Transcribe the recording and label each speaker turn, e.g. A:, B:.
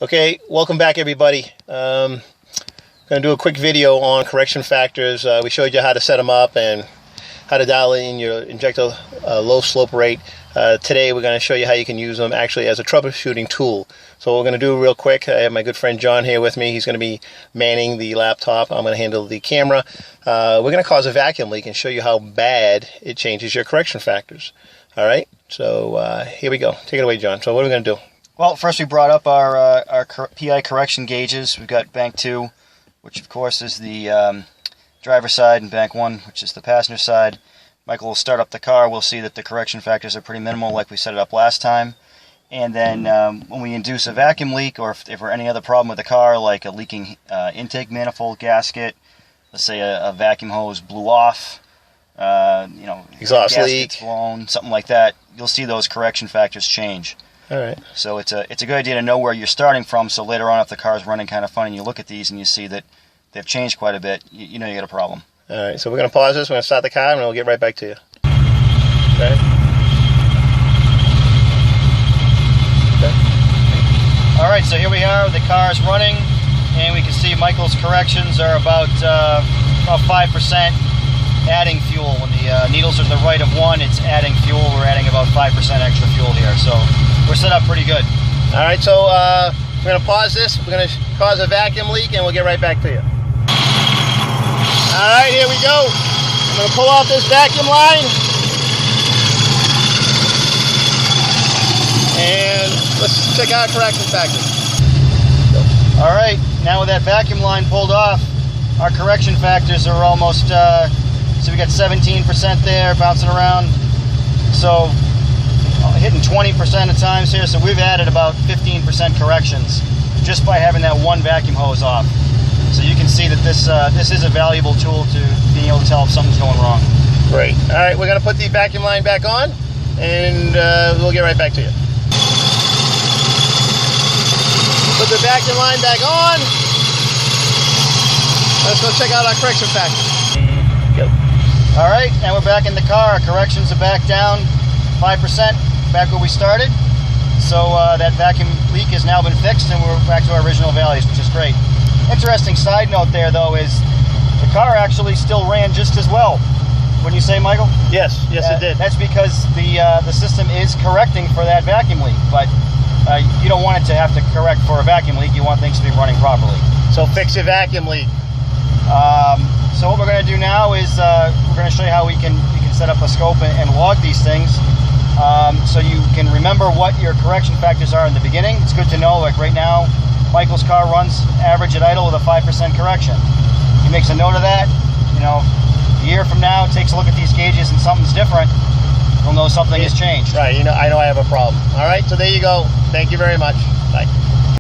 A: Okay, welcome back everybody. Going to do a quick video on correction factors. We showed you how to set them up and how to dial in your injector low slope rate. Today we're going to show you how you can use them actually as a troubleshooting tool. So what we're going to do real quick, I have my good friend John here with me. He's going to be manning the laptop. I'm going to handle the camera. We're going to cause a vacuum leak and show you how bad it changes your correction factors. All right, so here we go. Take it away, John. So what are we going to do?
B: Well, first we brought up our PI correction gauges. We've got bank 2, which of course is the driver side, and bank 1, which is the passenger side. Michael will start up the car. We'll see that the correction factors are pretty minimal like we set it up last time. And then when we induce a vacuum leak, or if there's any other problem with the car, like a leaking intake manifold gasket, let's say a vacuum hose blew off,
A: exhaust leak,
B: blown, something like that, you'll see those correction factors change.
A: All right.
B: So it's a good idea to know where you're starting from, so later on if the car's running kind of funny and you look at these and you see that they've changed quite a bit, you know you got a problem.
A: All right, so we're going to pause this, we're going to start the car, and we'll get right back to you. Okay.
B: All right, so here we are, the car is running, and we can see Michael's corrections are about 5% adding fuel. When the needles are to the right of 1, it's adding fuel. We're adding about 5% extra fuel here, so we're set up pretty good.
A: All right, so we're going to pause this. We're going to cause a vacuum leak, and we'll get right back to you. All right, here we go. I'm going to pull off this vacuum line. And let's check out correction factors.
B: All right, now with that vacuum line pulled off, our correction factors are almost, so we got 17% there, bouncing around. So hitting 20% at times here, so we've added about 15% corrections just by having that one vacuum hose off. So you can see that this is a valuable tool to being able to tell if something's going wrong.
A: Great. All right, we're going to put the vacuum line back on, and we'll get right back to you. Put the vacuum line back on. Let's go check out our correction factors. Go.
B: All right, now we're back in the car. Our corrections are back down 5%, back where we started. So that vacuum leak has now been fixed, and we're back to our original values, which is great. Interesting side note there, though, is the car actually still ran just as well. Wouldn't you say, Michael?
A: Yes, it did.
B: That's because the system is correcting for that vacuum leak, but you don't want it to have to correct for a vacuum leak. You want things to be running properly.
A: So fix your vacuum leak.
B: So what we're going to do now is we're going to show you how you can set up a scope and log these things, so you can remember what your correction factors are in the beginning. It's good to know, like right now, Michael's car runs average at idle with a 5% correction. He makes a note of that. You know, a year from now, takes a look at these gauges and something's different, he'll know something has changed.
A: Right, I know I have a problem. All right, so there you go. Thank you very much. Bye.